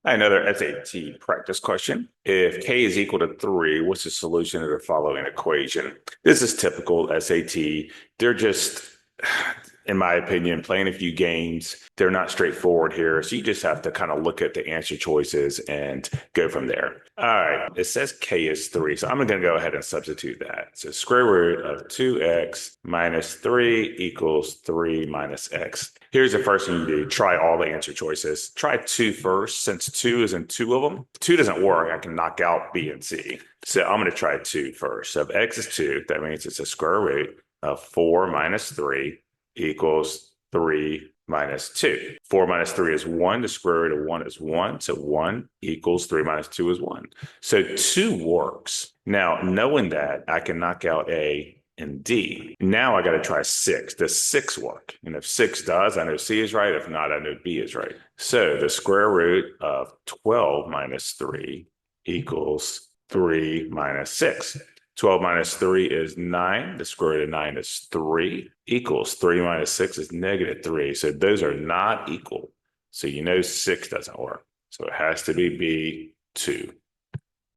Another SAT practice question. If k is equal to 3, what's the solution to the following equation? This is typical SAT. They're just, in my opinion, playing a few games. They're not straightforward here. So you just have to kind of look at the answer choices and go from there. All right. It says k is 3. So I'm going to go ahead and substitute that. So square root of 2x minus 3 equals 3 minus x. Here's the first thing you do. Try all the answer choices. Try 2 first. Since 2 is in two of them, 2 doesn't work. I can knock out B and C. So I'm going to try 2 first. So if x is 2, that means it's a square root of 4 minus 3 equals 3 minus 2. 4 minus 3 is 1. The square root of 1 is 1. So 1 equals 3 minus 2 is 1. So 2 works. Now, knowing that, I can knock out A and D. Now I got to try 6. Does 6 work? And if 6 does, I know C is right. If not, I know B is right. So the square root of 12 minus 3 equals 3 minus 6. 12 minus 3 is 9. The square root of 9 is 3 equals 3 minus 6 is negative 3. So those are not equal. So you know 6 doesn't work. So it has to be B2.